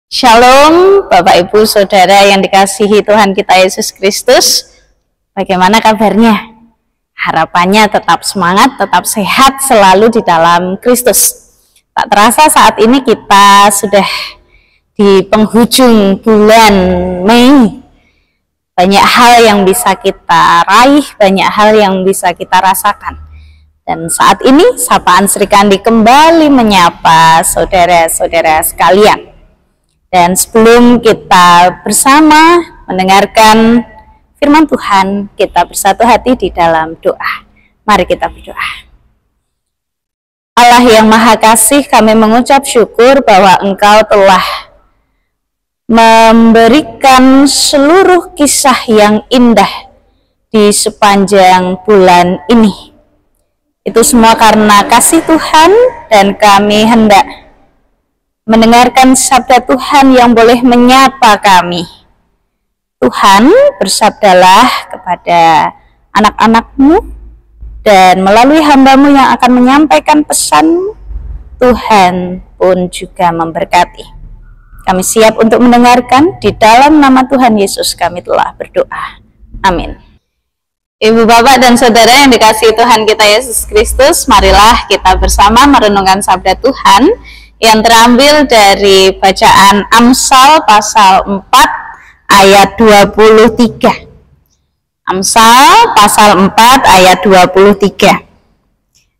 Shalom Bapak Ibu Saudara yang dikasihi Tuhan kita Yesus Kristus. Bagaimana kabarnya? Harapannya tetap semangat, tetap sehat selalu di dalam Kristus. Tak terasa saat ini kita sudah di penghujung bulan Mei. Banyak hal yang bisa kita raih, banyak hal yang bisa kita rasakan. Dan saat ini Sapaan Sri Kandi kembali menyapa saudara-saudara sekalian. Dan sebelum kita bersama mendengarkan firman Tuhan, kita bersatu hati di dalam doa. Mari kita berdoa. Allah yang Maha Kasih, kami mengucap syukur bahwa Engkau telah memberikan seluruh kisah yang indah di sepanjang bulan ini. Itu semua karena kasih Tuhan, dan kami hendak mendengarkan sabda Tuhan yang boleh menyapa kami. Tuhan, bersabdalah kepada anak-anak-Mu, dan melalui hamba-Mu yang akan menyampaikan pesan-Mu, Tuhan pun juga memberkati. Kami siap untuk mendengarkan, di dalam nama Tuhan Yesus kami telah berdoa. Amin. Ibu, Bapak, dan Saudara yang dikasihi Tuhan kita Yesus Kristus, marilah kita bersama merenungkan sabda Tuhan yang terambil dari bacaan Amsal pasal 4 ayat 23. Amsal pasal 4 ayat 23.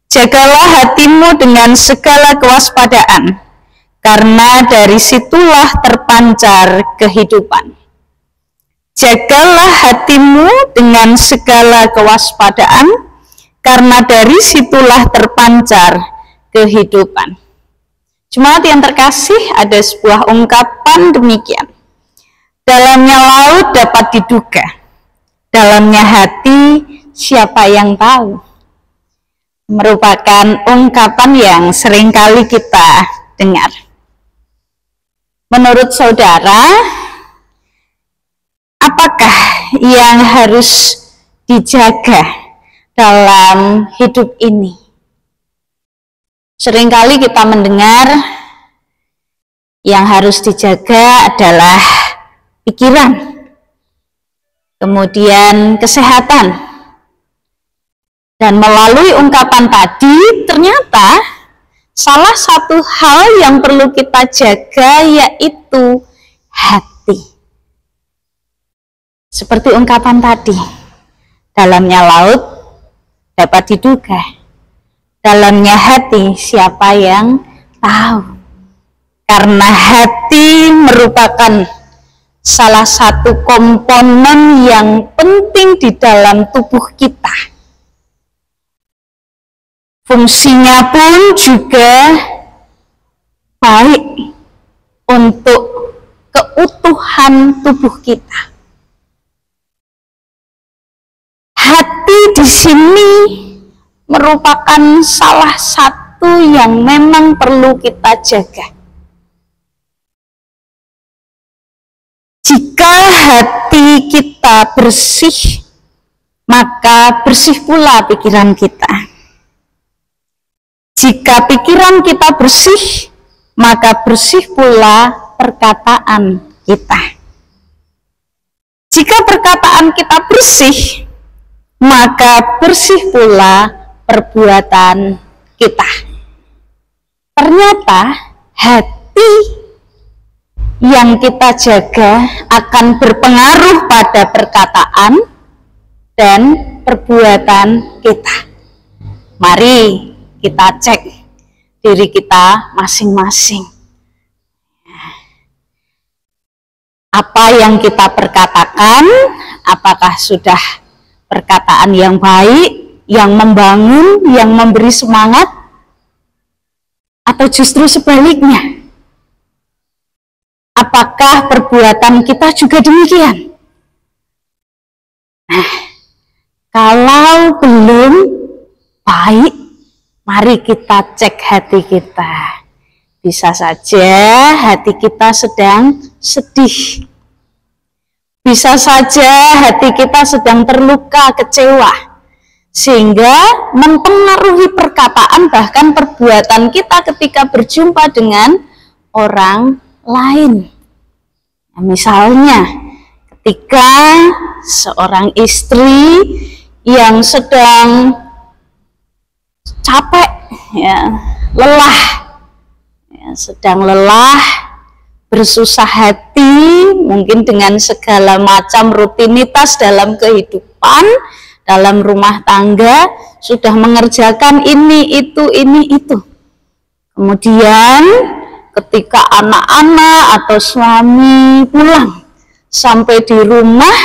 Jagalah hatimu dengan segala kewaspadaan, karena dari situlah terpancar kehidupan. Jagalah hatimu dengan segala kewaspadaan, karena dari situlah terpancar kehidupan. Jemaat yang terkasih, ada sebuah ungkapan demikian. Dalamnya laut dapat diduga, dalamnya hati siapa yang tahu. Merupakan ungkapan yang seringkali kita dengar. Menurut saudara, apakah yang harus dijaga dalam hidup ini? Seringkali kita mendengar yang harus dijaga adalah pikiran, kemudian kesehatan. Dan melalui ungkapan tadi, ternyata salah satu hal yang perlu kita jaga yaitu hati. Seperti ungkapan tadi, dalamnya laut dapat diduga, dalamnya hati siapa yang tahu. Karena hati merupakan salah satu komponen yang penting di dalam tubuh kita. Fungsinya pun juga baik untuk keutuhan tubuh kita. Hati di sini merupakan salah satu yang memang perlu kita jaga. Jika hati kita bersih, maka bersih pula pikiran kita. Jika pikiran kita bersih, maka bersih pula perkataan kita. Jika perkataan kita bersih, maka bersih pula perbuatan kita. Ternyata hati yang kita jaga akan berpengaruh pada perkataan dan perbuatan kita. Mari kita cek diri kita masing-masing. Apa yang kita perkatakan, apakah sudah perkataan yang baik, yang membangun, yang memberi semangat, atau justru sebaliknya? Apakah perbuatan kita juga demikian? Nah, kalau belum baik, mari kita cek hati kita. Bisa saja hati kita sedang sedih. Bisa saja hati kita sedang terluka, kecewa, sehingga mempengaruhi perkataan bahkan perbuatan kita ketika berjumpa dengan orang lain. Misalnya ketika seorang istri yang sedang capek, ya, lelah, ya, sedang lelah, bersusah hati, mungkin dengan segala macam rutinitas dalam kehidupan, dalam rumah tangga, sudah mengerjakan ini, itu. Kemudian ketika anak-anak atau suami pulang sampai di rumah,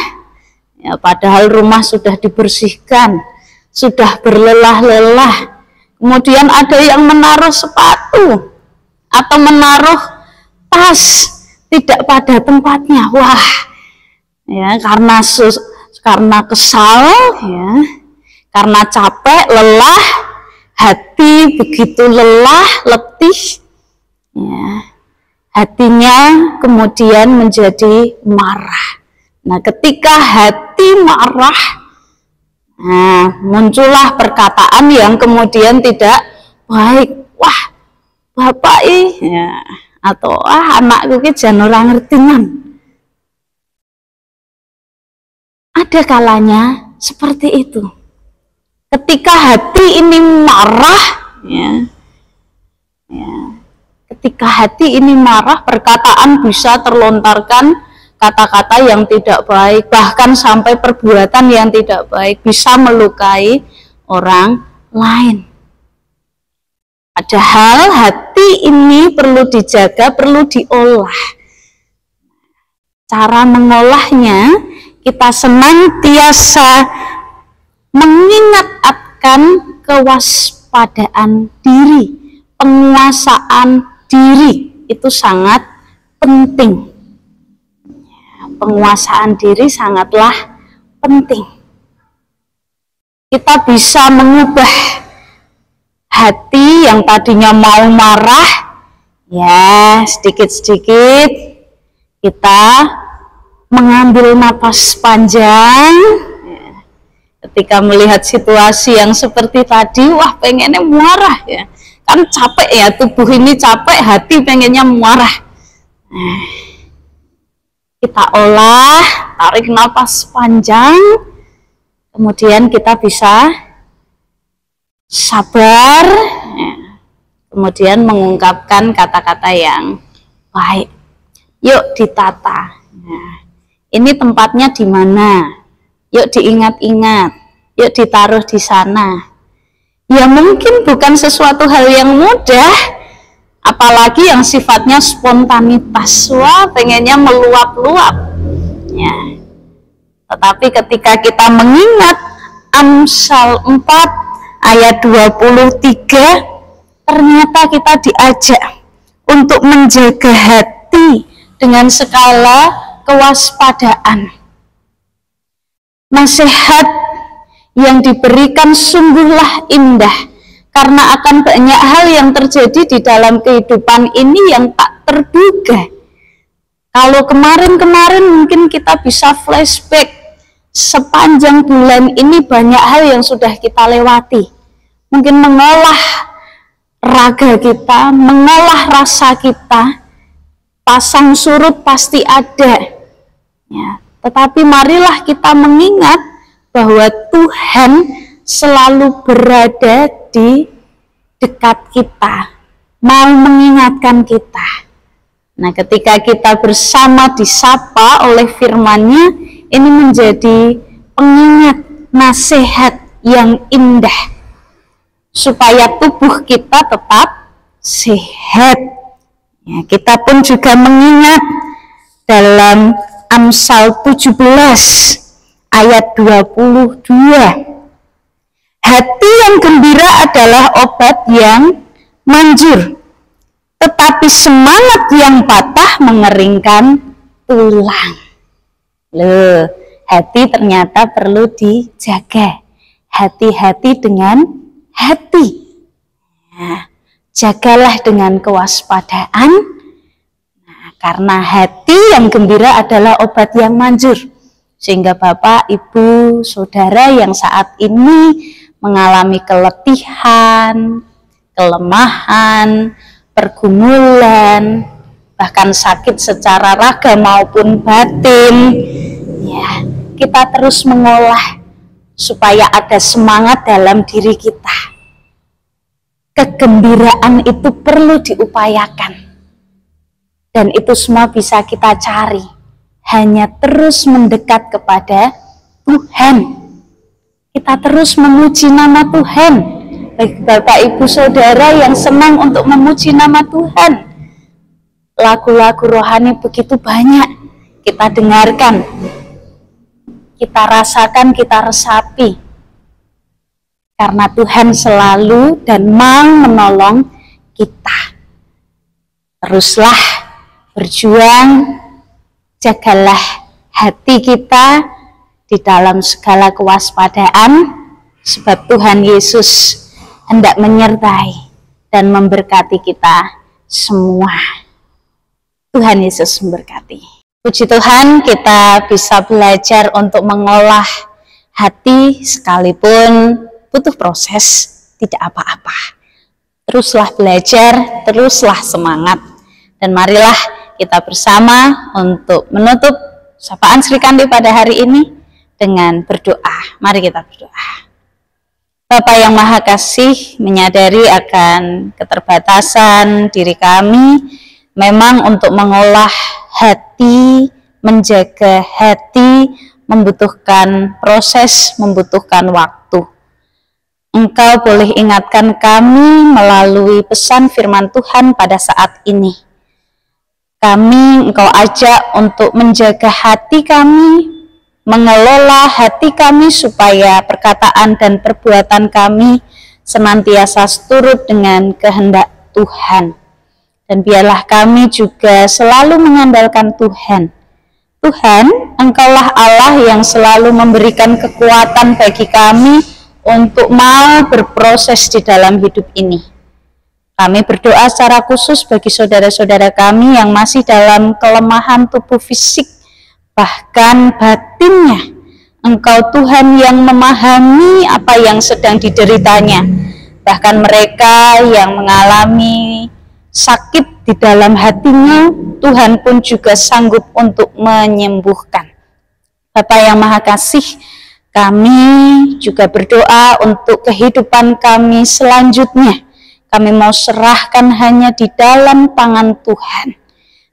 ya, padahal rumah sudah dibersihkan, sudah berlelah-lelah, kemudian ada yang menaruh sepatu atau menaruh tas tidak pada tempatnya. Wah, ya, karena kesal, ya, karena capek, lelah, hati begitu lelah, letih, ya, hatinya kemudian menjadi marah. Nah, ketika hati marah, nah, muncullah perkataan yang kemudian tidak baik. Wah, bapak ya, atau anakku ki jan ora ngertingan. Ada kalanya seperti itu. Ketika hati ini marah, ya, ketika hati ini marah, perkataan bisa terlontarkan kata-kata yang tidak baik, bahkan sampai perbuatan yang tidak baik, bisa melukai orang lain. Padahal hati ini perlu dijaga, perlu diolah. Cara mengolahnya, kita senantiasa mengingat akan kewaspadaan diri, penguasaan diri, itu sangat penting. Penguasaan diri sangatlah penting. Kita bisa mengubah hati yang tadinya mau marah, ya, sedikit-sedikit kita mengambil napas panjang. Ketika melihat situasi yang seperti tadi, wah, pengennya marah, ya, kan capek, ya, tubuh ini capek, hati pengennya marah. Kita olah, tarik napas panjang, kemudian kita bisa sabar, ya, kemudian mengungkapkan kata-kata yang baik. Yuk ditata. Nah, ini tempatnya di mana? Yuk diingat-ingat, yuk ditaruh di sana. Ya, mungkin bukan sesuatu hal yang mudah, apalagi yang sifatnya spontanitas. Wah, pengennya meluap-luap, ya. Tetapi ketika kita mengingat Amsal 4 ayat 23, ternyata kita diajak untuk menjaga hati dengan segala kewaspadaan. Nasihat yang diberikan sungguhlah indah, karena akan banyak hal yang terjadi di dalam kehidupan ini yang tak terduga. Kalau kemarin-kemarin mungkin kita bisa flashback, sepanjang bulan ini banyak hal yang sudah kita lewati. Mungkin mengolah raga kita, mengolah rasa kita, pasang surut pasti ada, ya. Tetapi marilah kita mengingat bahwa Tuhan selalu berada di dekat kita, mau mengingatkan kita. Nah, ketika kita bersama disapa oleh firman-Nya, ini menjadi pengingat nasihat yang indah, supaya tubuh kita tetap sehat. Ya, kita pun juga mengingat dalam Amsal 17 ayat 22. Hati yang gembira adalah obat yang manjur, tetapi semangat yang patah mengeringkan tulang. Loh, hati ternyata perlu dijaga. Hati-hati dengan hati. Nah, jagalah dengan kewaspadaan. Karena hati yang gembira adalah obat yang manjur. Sehingga Bapak, Ibu, Saudara yang saat ini mengalami keletihan, kelemahan, pergumulan, bahkan sakit secara raga maupun batin, ya, kita terus mengolah supaya ada semangat dalam diri kita. Kegembiraan itu perlu diupayakan, dan itu semua bisa kita cari hanya terus mendekat kepada Tuhan. Kita terus memuji nama Tuhan. Bagi Bapak Ibu Saudara yang senang untuk memuji nama Tuhan, lagu-lagu rohani begitu banyak kita dengarkan, kita rasakan, kita resapi, karena Tuhan selalu dan mau menolong kita. Teruslah berjuang, jagalah hati kita di dalam segala kewaspadaan, sebab Tuhan Yesus hendak menyertai dan memberkati kita semua. Tuhan Yesus memberkati. Puji Tuhan, kita bisa belajar untuk mengolah hati sekalipun butuh proses, tidak apa-apa. Teruslah belajar, teruslah semangat. Dan marilah kita bersama untuk menutup sapaan Sri Kandi pada hari ini dengan berdoa. Mari kita berdoa. Bapa yang Maha Kasih, menyadari akan keterbatasan diri kami, memang untuk mengolah hati, menjaga hati, membutuhkan proses, membutuhkan waktu. Engkau boleh ingatkan kami melalui pesan firman Tuhan pada saat ini. Kami Engkau ajak untuk menjaga hati kami, mengelola hati kami supaya perkataan dan perbuatan kami senantiasa seturut dengan kehendak Tuhan. Dan biarlah kami juga selalu mengandalkan Tuhan. Tuhan, Engkaulah Allah yang selalu memberikan kekuatan bagi kami untuk mau berproses di dalam hidup ini. Kami berdoa secara khusus bagi saudara-saudara kami yang masih dalam kelemahan tubuh fisik, bahkan batinnya. Engkau Tuhan yang memahami apa yang sedang dideritanya. Bahkan mereka yang mengalami sakit di dalam hatinya, Tuhan pun juga sanggup untuk menyembuhkan. Bapa yang Maha Kasih, kami juga berdoa untuk kehidupan kami selanjutnya. Kami mau serahkan hanya di dalam tangan Tuhan.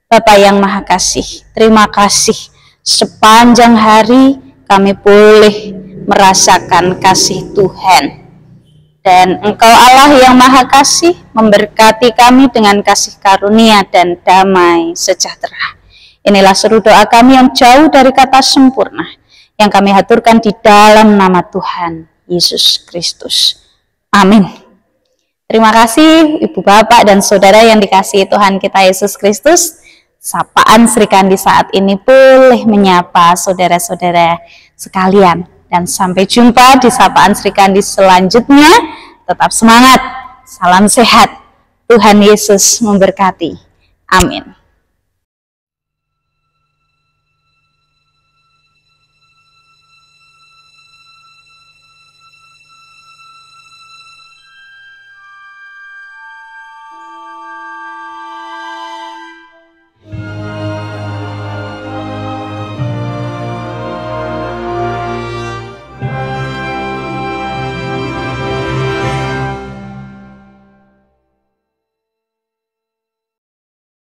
Bapa yang Maha Kasih, terima kasih. Sepanjang hari kami boleh merasakan kasih Tuhan. Dan Engkau Allah yang Maha Kasih memberkati kami dengan kasih karunia dan damai sejahtera. Inilah seru doa kami yang jauh dari kata sempurna, yang kami haturkan di dalam nama Tuhan Yesus Kristus. Amin. Terima kasih Ibu Bapak dan Saudara yang dikasihi Tuhan kita Yesus Kristus. Sapaan Sri Kandi saat ini boleh menyapa saudara-saudara sekalian. Dan sampai jumpa di sapaan Sri Kandi selanjutnya. Tetap semangat, salam sehat. Tuhan Yesus memberkati. Amin.